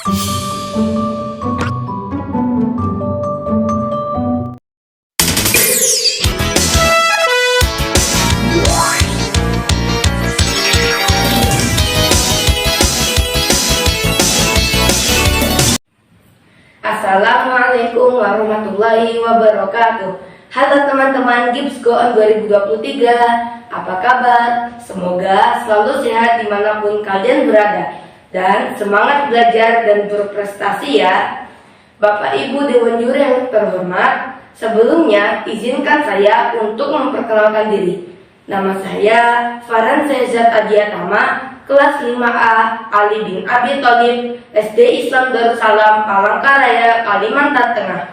Assalamualaikum warahmatullahi wabarakatuh. Halo teman-teman Gibbs Go On 2023. Apa kabar? Semoga selalu sehat dimanapun kalian berada, dan semangat belajar dan berprestasi ya. Bapak Ibu Dewan Juri yang terhormat, sebelumnya izinkan saya untuk memperkenalkan diri. Nama saya Farhan Sehzat Adiatama, kelas 5A Ali bin Abi Thalib, SD Islam Darussalam, Palangkaraya, Kalimantan Tengah.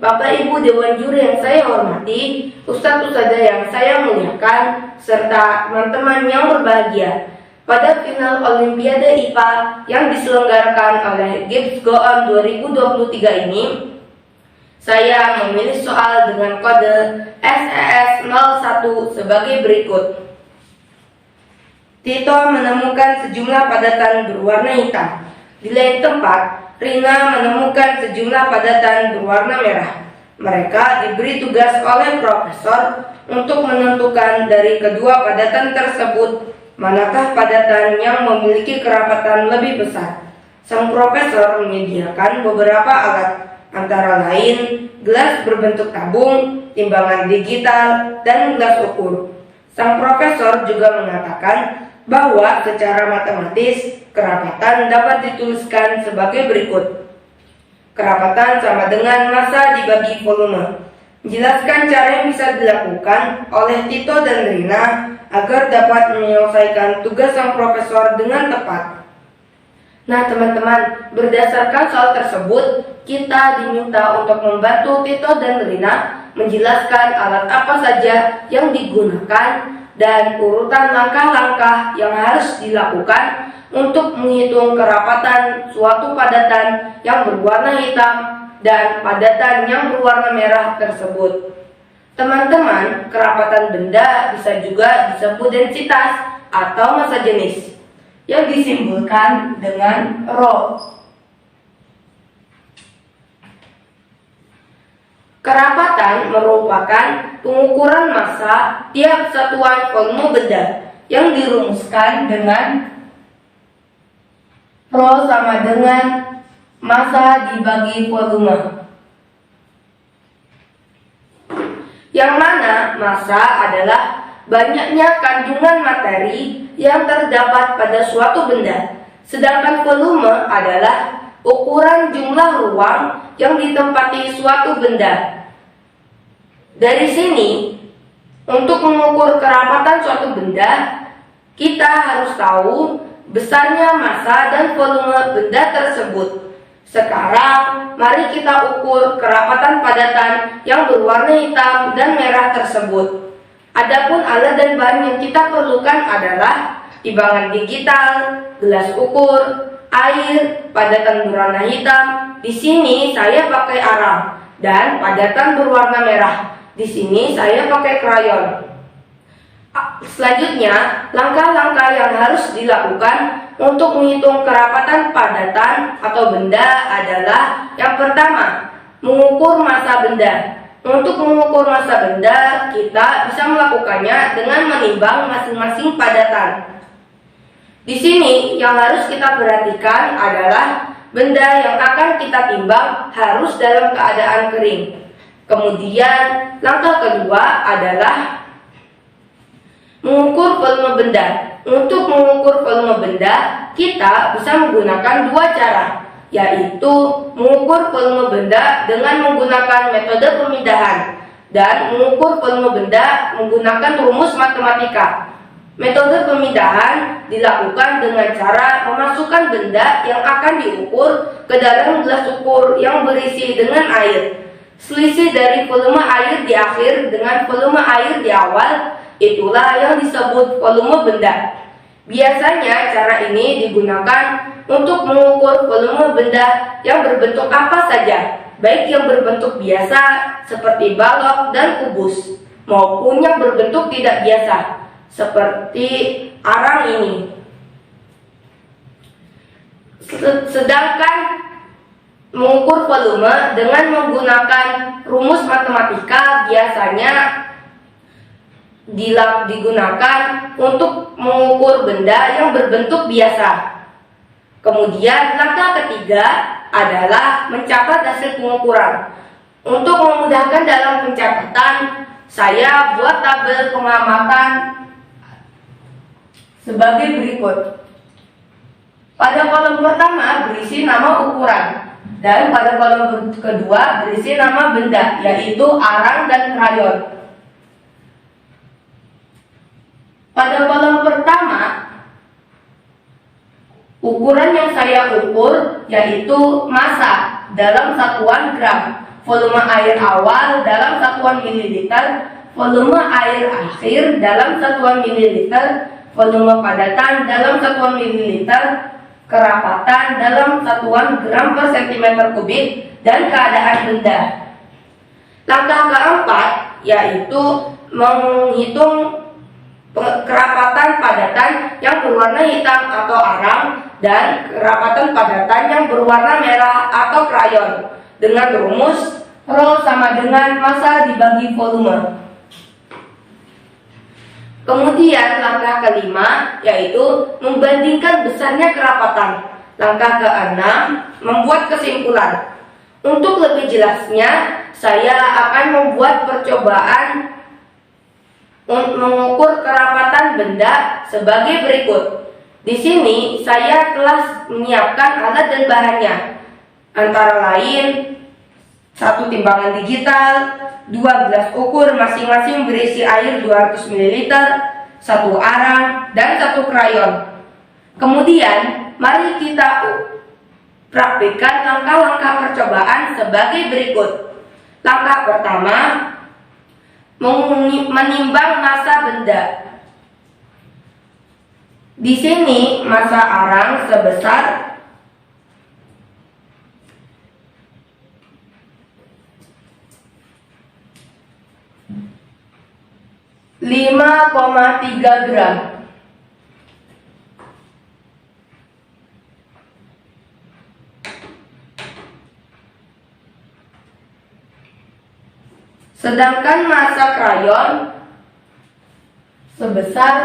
Bapak Ibu Dewan Juri yang saya hormati, Ustadz-ustadzah yang saya muliakan, serta teman-teman yang berbahagia. Pada final Olimpiade IPA yang diselenggarakan oleh Gibbs Go On 2023 ini, saya memilih soal dengan kode SES01 sebagai berikut. Tito menemukan sejumlah padatan berwarna hitam. Di lain tempat, Rina menemukan sejumlah padatan berwarna merah. Mereka diberi tugas oleh profesor untuk menentukan dari kedua padatan tersebut manakah padatan yang memiliki kerapatan lebih besar. Sang profesor menyediakan beberapa alat, antara lain gelas berbentuk tabung, timbangan digital, dan gelas ukur. Sang profesor juga mengatakan bahwa secara matematis kerapatan dapat dituliskan sebagai berikut. Kerapatan sama dengan massa dibagi volume. Menjelaskan cara yang bisa dilakukan oleh Tito dan Rina agar dapat menyelesaikan tugas sang profesor dengan tepat. Nah teman-teman, berdasarkan soal tersebut, kita diminta untuk membantu Tito dan Rina menjelaskan alat apa saja yang digunakan dan urutan langkah-langkah yang harus dilakukan untuk menghitung kerapatan suatu padatan yang berwarna hitam dan padatan yang berwarna merah tersebut. Teman-teman, kerapatan benda bisa juga disebut densitas atau massa jenis yang disimbolkan dengan rho. Kerapatan merupakan pengukuran massa tiap satuan volume benda yang dirumuskan dengan rho sama dengan massa dibagi volume, yang mana massa adalah banyaknya kandungan materi yang terdapat pada suatu benda, sedangkan volume adalah ukuran jumlah ruang yang ditempati suatu benda. Dari sini, untuk mengukur kerapatan suatu benda, kita harus tahu besarnya massa dan volume benda tersebut. Sekarang, mari kita ukur kerapatan padatan yang berwarna hitam dan merah tersebut. Adapun alat dan bahan yang kita perlukan adalah timbangan digital, gelas ukur, air, padatan berwarna hitam. Di sini saya pakai arang, dan padatan berwarna merah. Di sini saya pakai krayon. Selanjutnya, langkah-langkah yang harus dilakukan untuk menghitung kerapatan padatan atau benda adalah yang pertama, mengukur massa benda. Untuk mengukur massa benda, kita bisa melakukannya dengan menimbang masing-masing padatan. Di sini yang harus kita perhatikan adalah benda yang akan kita timbang harus dalam keadaan kering. Kemudian langkah kedua adalah mengukur volume benda. Untuk mengukur volume benda, kita bisa menggunakan dua cara, yaitu mengukur volume benda dengan menggunakan metode pemindahan dan mengukur volume benda menggunakan rumus matematika. Metode pemindahan dilakukan dengan cara memasukkan benda yang akan diukur ke dalam gelas ukur yang berisi dengan air. Selisih dari volume air di akhir dengan volume air di awal, itulah yang disebut volume benda. Biasanya cara ini digunakan untuk mengukur volume benda yang berbentuk apa saja, baik yang berbentuk biasa seperti balok dan kubus, maupun yang berbentuk tidak biasa seperti arang ini. Sedangkan mengukur volume dengan menggunakan rumus matematika biasanya digunakan untuk mengukur benda yang berbentuk biasa. Kemudian langkah ketiga adalah mencatat hasil pengukuran. Untuk memudahkan dalam pencatatan, saya buat tabel pengamatan sebagai berikut. Pada kolom pertama berisi nama ukuran, dan pada kolom kedua berisi nama benda, yaitu arang dan krayon. Pada kolom pertama, ukuran yang saya ukur yaitu massa dalam satuan gram, volume air awal dalam satuan mililiter, volume air akhir dalam satuan mililiter, volume padatan dalam satuan mililiter, kerapatan dalam satuan gram per cm kubik, dan keadaan benda. Langkah keempat yaitu menghitung kerapatan padatan yang berwarna hitam atau arang dan kerapatan padatan yang berwarna merah atau krayon dengan rumus Rho sama dengan massa dibagi volume. Kemudian langkah kelima yaitu membandingkan besarnya kerapatan. Langkah keenam membuat kesimpulan. Untuk lebih jelasnya, saya akan membuat percobaan untuk mengukur kerapatan benda sebagai berikut. Di sini saya telah menyiapkan alat dan bahannya, antara lain 1 timbangan digital, 2 gelas ukur masing-masing berisi air 200 ml, 1 arang, dan 1 krayon. Kemudian, mari kita praktikkan langkah-langkah percobaan sebagai berikut. Langkah pertama, menimbang massa benda. Di sini massa arang sebesar 5,3 gram. Sedangkan massa krayon sebesar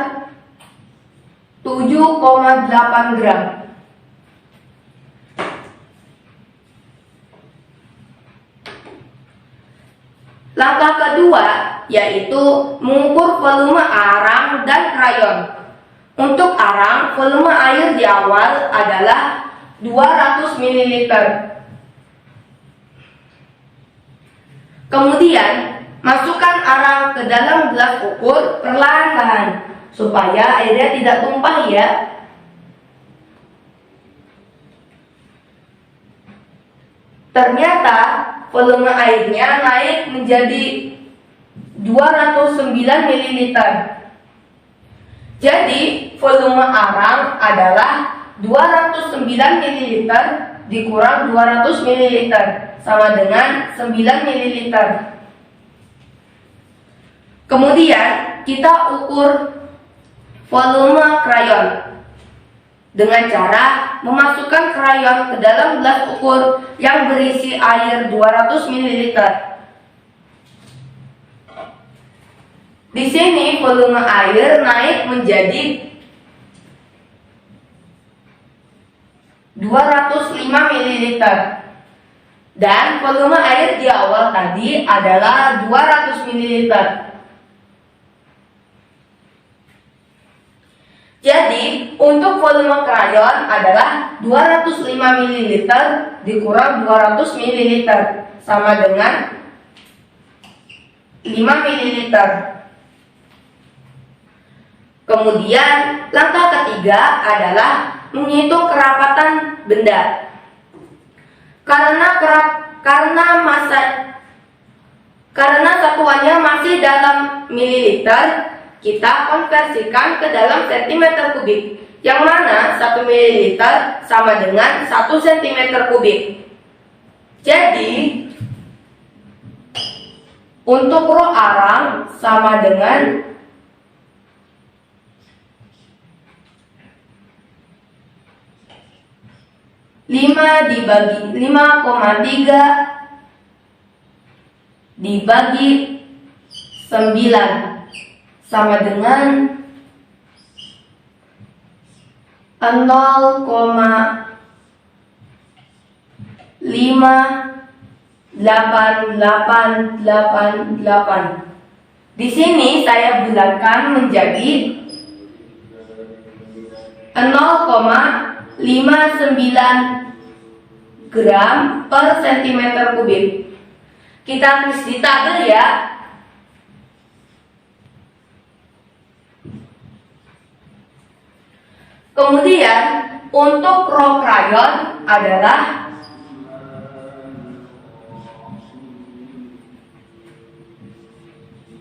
7,8 gram. Langkah kedua yaitu mengukur volume arang dan krayon. Untuk arang, volume air di awal adalah 200 ml. Kemudian, masukkan arang ke dalam gelas ukur perlahan-lahan supaya airnya tidak tumpah ya. Ternyata volume airnya naik menjadi 209 ml. Jadi, volume arang adalah 209 ml dikurang 200 ml sama dengan 9 ml. Kemudian, kita ukur volume krayon dengan cara memasukkan krayon ke dalam gelas ukur yang berisi air 200 ml. Di sini volume air naik menjadi 205 ml dan volume air di awal tadi adalah 200 ml. Jadi, untuk volume krayon adalah 205 ml dikurang 200 ml sama dengan 5 ml. Kemudian, langkah ketiga adalah menghitung kerapatan benda. Karena satuannya masih dalam mililiter, kita konversikan ke dalam cm kubik, yang mana 1 ml sama dengan 1 cm kubik. Jadi, untuk Rho arang sama dengan 0,5 5 dibagi 5,3 dibagi 9 sama dengan 0,58888. Di sini saya bulatkan menjadi 0,59 gram per cm kubik. Kita tulis di tabel ya. Kemudian untuk rho krayon adalah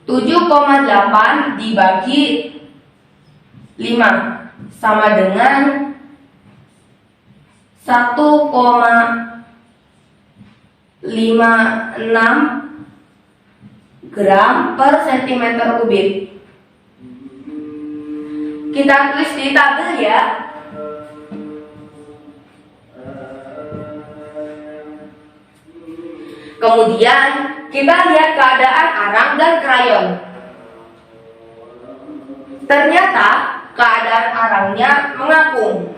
7,8 dibagi 5 sama dengan 1,56 gram per cm kubik. Kita tulis di tabel ya. Kemudian kita lihat keadaan arang dan krayon. Ternyata keadaan arangnya mengapung.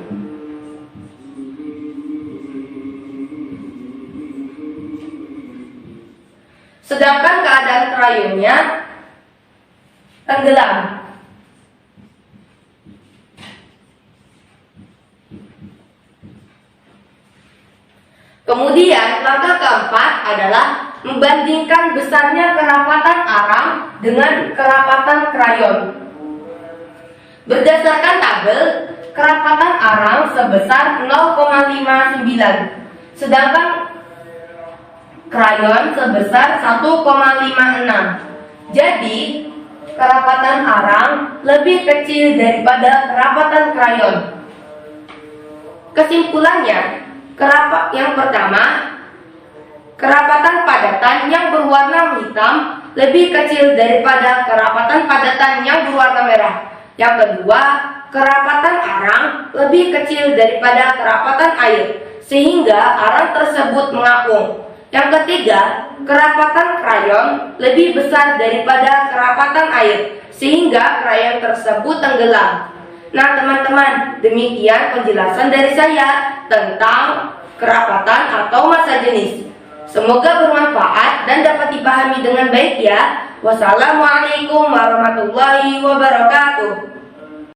Sedangkan keadaan krayonnya tenggelam. Kemudian langkah keempat adalah membandingkan besarnya kerapatan arang dengan kerapatan krayon. Berdasarkan tabel, kerapatan arang sebesar 0,59, sedangkan krayon sebesar 1,56. Jadi, kerapatan arang lebih kecil daripada kerapatan krayon. Kesimpulannya, yang pertama, kerapatan padatan yang berwarna hitam lebih kecil daripada kerapatan padatan yang berwarna merah. Yang kedua, kerapatan arang lebih kecil daripada kerapatan air, sehingga arang tersebut mengapung. Yang ketiga, kerapatan krayon lebih besar daripada kerapatan air, sehingga krayon tersebut tenggelam. Nah teman-teman, demikian penjelasan dari saya tentang kerapatan atau massa jenis. Semoga bermanfaat dan dapat dipahami dengan baik ya. Wassalamualaikum warahmatullahi wabarakatuh.